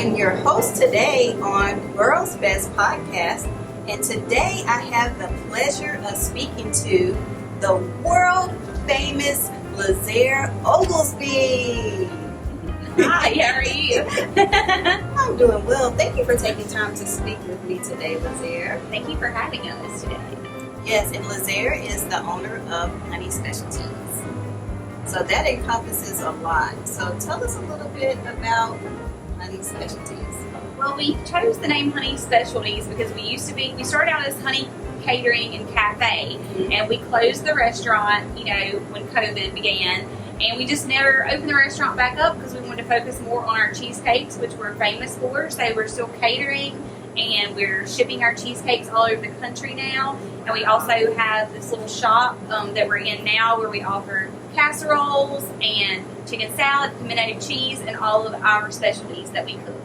am your host today on World's Best Podcast, and today I have the pleasure of speaking to the world famous Lazar Oglesby. Hi, how are you? I'm doing well. Thank you for taking time to speak with me today, Lazar. Thank you for having us today. Yes, and Lazar is the owner of Honey Specialties. So that encompasses a lot. So tell us a little bit about Honey Specialties. Well, we chose the name Honey Specialties because we started out as Honey Catering and Cafe, and we closed the restaurant, when COVID began, and we just never opened the restaurant back up because we wanted to focus more on our cheesecakes, which we're famous for. So we're still catering, and we're shipping our cheesecakes all over the country now. And we also have this little shop that we're in now where we offer casseroles and chicken salad, pimento cheese, and all of our specialties that we cook.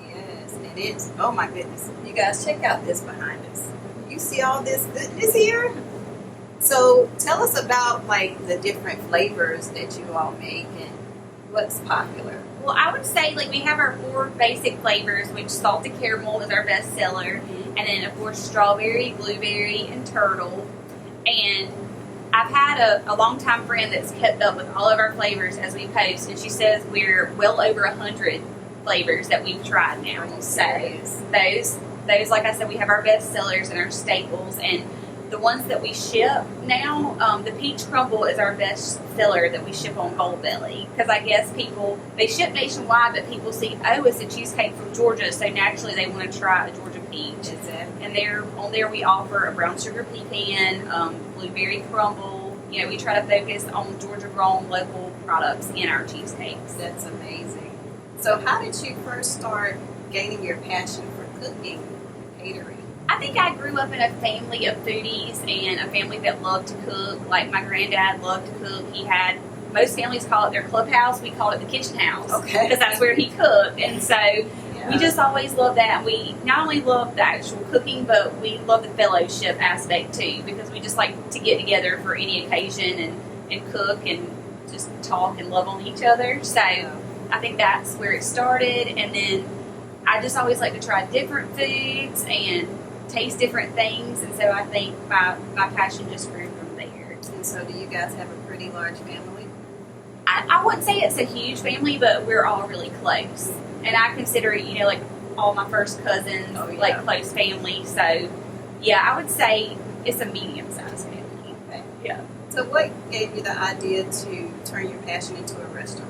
Yes, it is. Oh my goodness. You guys, check out this behind us. You see all this goodness here? So tell us about the different flavors that you all make and what's popular. Well, I would say we have our 4 basic flavors, which salted caramel is our best seller, and then of course strawberry, blueberry, and turtle. And I've had a longtime friend that's kept up with all of our flavors as we post, and she says we're well over 100 flavors that we've tried now. So those, like I said, we have our best sellers and our staples, and the ones that we ship now, the peach crumble is our best seller that we ship on Goldbelly, because I guess they ship nationwide, but people see, it's a cheesecake from Georgia, so naturally they want to try a Georgia peach. Exactly. And on there we offer a brown sugar pecan, blueberry crumble. We try to focus on Georgia grown local products in our cheesecakes. That's amazing. So how did you first start gaining your passion for cooking and catering? I think I grew up in a family of foodies and a family that loved to cook. Like my granddad loved to cook. Most families call it their clubhouse. We call it the kitchen house. Okay. Because that's where he cooked. And so we just always loved that. We not only love the actual cooking, but we love the fellowship aspect too, because we just like to get together for any occasion and cook and just talk and love on each other. So I think that's where it started. And then I just always like to try different foods and taste different things, and so I think my passion just grew from there. And so do you guys have a pretty large family? I wouldn't say it's a huge family, but we're all really close, and I consider all my first cousins close family. So I would say it's a medium-sized family. Okay. Yeah. So what gave you the idea to turn your passion into a restaurant?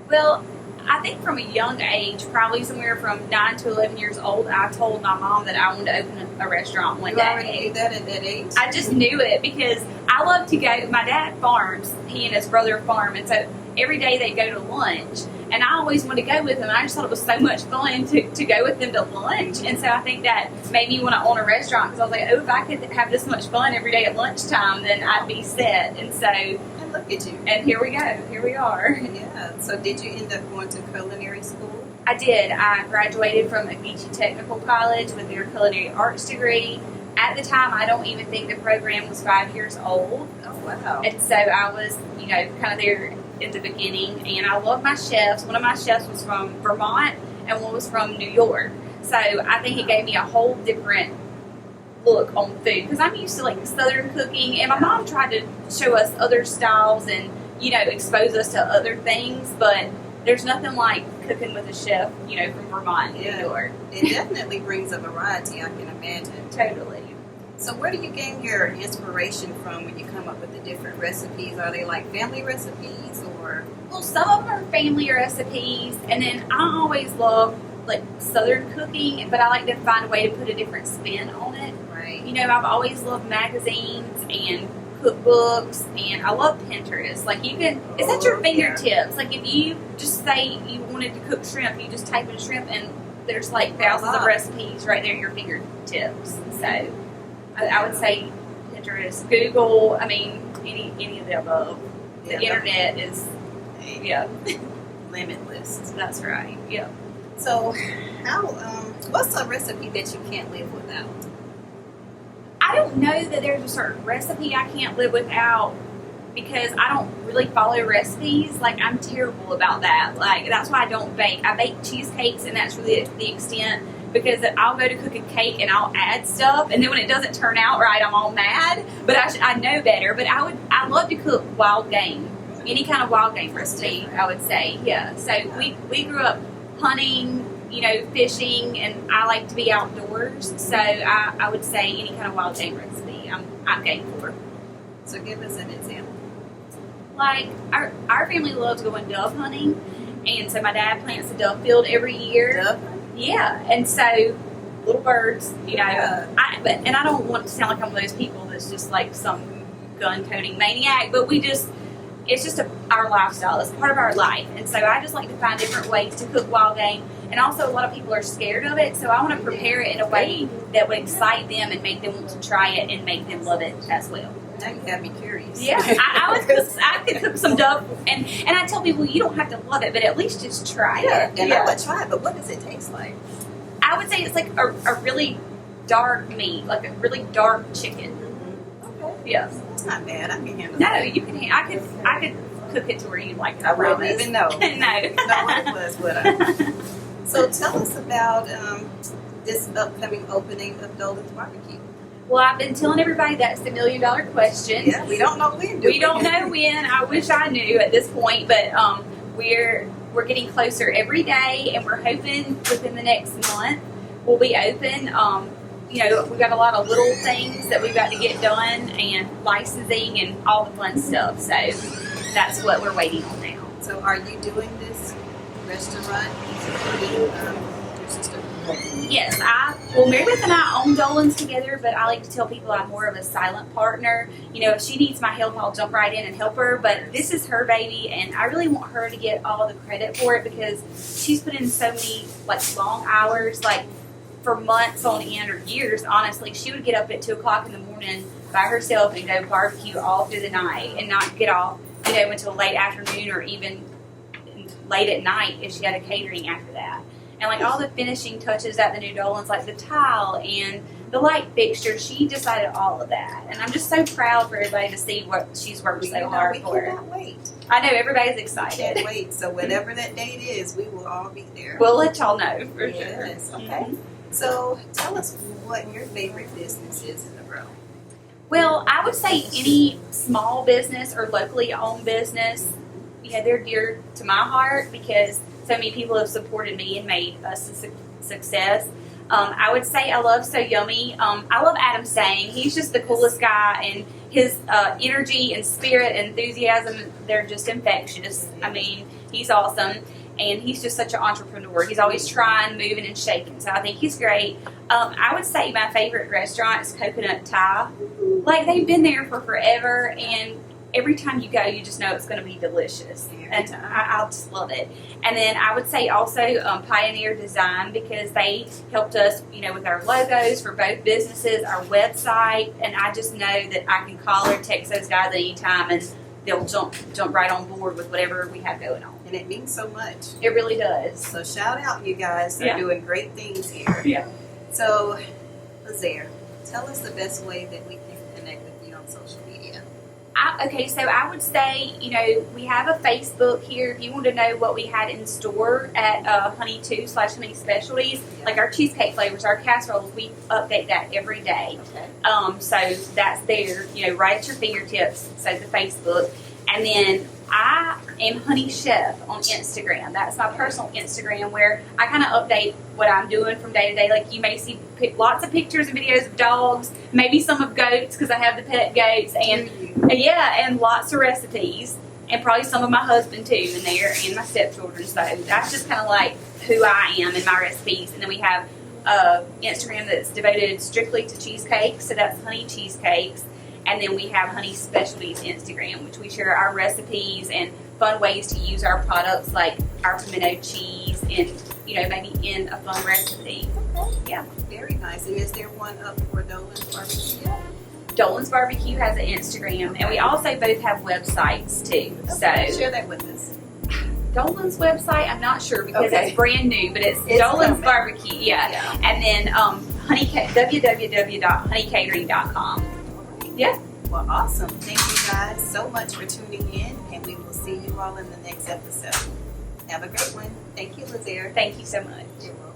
Well, I think from a young age, probably somewhere from 9 to 11 years old, I told my mom that I wanted to open a restaurant one day. You already knew that at that age? I just knew it because I love to go. My dad farms. He and his brother farm, and so every day they go to lunch. And I always wanted to go with them. I just thought it was so much fun to go with them to lunch. And so I think that made me want to own a restaurant, because I was like, if I could have this much fun every day at lunchtime, then I'd be set. And so... And look at you. And here we go. Here we are. Yeah. So did you end up going to culinary school? I did. I graduated from Oglesby Technical College with their culinary arts degree. At the time, I don't even think the program was 5 years old. Oh, wow. And so I was, kind of there in the beginning. And I love my chefs. One of my chefs was from Vermont, and one was from New York. So I think it gave me a whole different look on food, because I'm used to Southern cooking, and my mom tried to show us other styles and expose us to other things, but there's nothing like cooking with a chef from Vermont and New York. It definitely brings a variety, I can imagine. Totally. So where do you gain your inspiration from when you come up with the different recipes? Are they family recipes or? Well, some of them are family recipes, and then I always love Southern cooking, but I like to find a way to put a different spin on it. Right. I've always loved magazines and cookbooks, and I love Pinterest. It's at your fingertips. If you just say you wanted to cook shrimp, you just type in shrimp, and there's thousands of recipes right there at your fingertips. So I would say Pinterest, Google, any of the above. The internet is, limitless. That's right. Yeah. So, what's a recipe that you can't live without? I don't know that there's a certain recipe I can't live without. because I don't really follow recipes. Like, I'm terrible about that. Like, that's why I don't bake. I bake cheesecakes, and that's really the extent, because I'll go to cook a cake and I'll add stuff, and then when it doesn't turn out right, I'm all mad. But I know better. But I love to cook wild game, any kind of wild game recipe, I would say. Yeah. So we grew up hunting, fishing, and I like to be outdoors. So I would say any kind of wild game recipe, I'm game for. So give us an example. Like, our family loves going dove hunting, and so my dad plants a dove field every year. Dove hunting? Yeah, and so little birds, Yeah. and I don't want to sound like I'm one of those people that's just like some gun-toting maniac, but it's just our lifestyle. It's part of our life, and so I just like to find different ways to cook wild game. And also, a lot of people are scared of it, so I want to prepare it in a way that would excite them and make them want to try it and make them love it as well. Now you got me curious. Yeah, I could cook some dove, and I tell people you don't have to love it, but at least just try it. And I would try it, but what does it taste like? I would say it's like a really dark meat, like a really dark chicken. Okay. Yeah. It's not bad. I can handle No, it. you can. I could cook it to where you like it. I wouldn't promise. even know. No. Know what it was, would I? So tell us about this upcoming opening of Dolan's Barbecue. Well, I've been telling everybody that's the $1 million question. Yeah, we don't know when. We don't know when. I wish I knew at this point, but we're getting closer every day, and we're hoping within the next month we'll be open. We've got a lot of little things that we've got to get done, and licensing and all the fun stuff. So that's what we're waiting on now. So are you doing this restaurant supporting your sister? Yes, Meredith and I own Dolan's together, but I like to tell people I'm more of a silent partner. If she needs my help, I'll jump right in and help her, but this is her baby, and I really want her to get all the credit for it, because she's put in so many, long hours, for months on end, or years, honestly. She would get up at 2 o'clock in the morning by herself and go barbecue all through the night, and not get off, until late afternoon, or even late at night if she had a catering after that. And all the finishing touches at the new Dolan's, like the tile and the light fixture, she decided all of that. And I'm just so proud for everybody to see what she's worked so hard for. We cannot wait. I know, everybody's We excited. can't wait. So whatever that date is, we will all be there. We'll let y'all know for Yes, sure. okay. Mhm. So tell us what your favorite business is in the row. Well, I would say any small business or locally owned business, they're dear to my heart, because so many people have supported me and made us a success. I would say I love So Yummy. I love Adam Sang. He's just the coolest guy, and his energy and spirit and enthusiasm, they're just infectious. I mean, he's awesome, and he's just such an entrepreneur. He's always trying, moving, and shaking, so I think he's great. I would say my favorite restaurant is Coconut Thai. They've been there for forever, and every time you go, you just know it's going to be delicious. And I just love it. And then I would say also Pioneer Design, because they helped us, with our logos for both businesses, our website, and I just know that I can call or text those guys at any time, and they'll jump right on board with whatever we have going on. And it means so much. It really does. So shout out, you guys. They're doing great things here. Yeah. So, Lazar, tell us the best way that we can connect with you on social media. So I would say, we have a Facebook here. If you want to know what we had in store at Honey2/Honey Specialities, like our cheesecake flavors, our casseroles, we update that every day. Okay. So that's there, right at your fingertips. So the Facebook. And then I am Honey Chef on Instagram. That's my personal Instagram, where I kind of update what I'm doing from day to day. Like, you may see lots of pictures and videos of dogs, maybe some of goats, because I have the pet goats, and and lots of recipes, and probably some of my husband too in there, and my stepchildren. So that's just kind of like who I am and my recipes. And then we have Instagram that's devoted strictly to cheesecakes, so that's Honey Cheesecakes. And then we have Honey Specialties Instagram, which we share our recipes and fun ways to use our products, like our pimento cheese, and maybe in a fun recipe. Okay. Yeah. Very nice. And is there one up for Dolan's Barbecue? Dolan's Barbecue has an Instagram, and we also both have websites too. Okay. So Share that with us. Dolan's website, I'm not sure, because Okay. it's brand new, but it's It's Dolan's coming. Barbecue. Yeah. And then www.honeycatering.com. Yeah. Well, awesome. Thank you guys so much for tuning in, and we will see you all in the next episode. Have a great one. Thank you, Lazar. Thank you so much. You're welcome.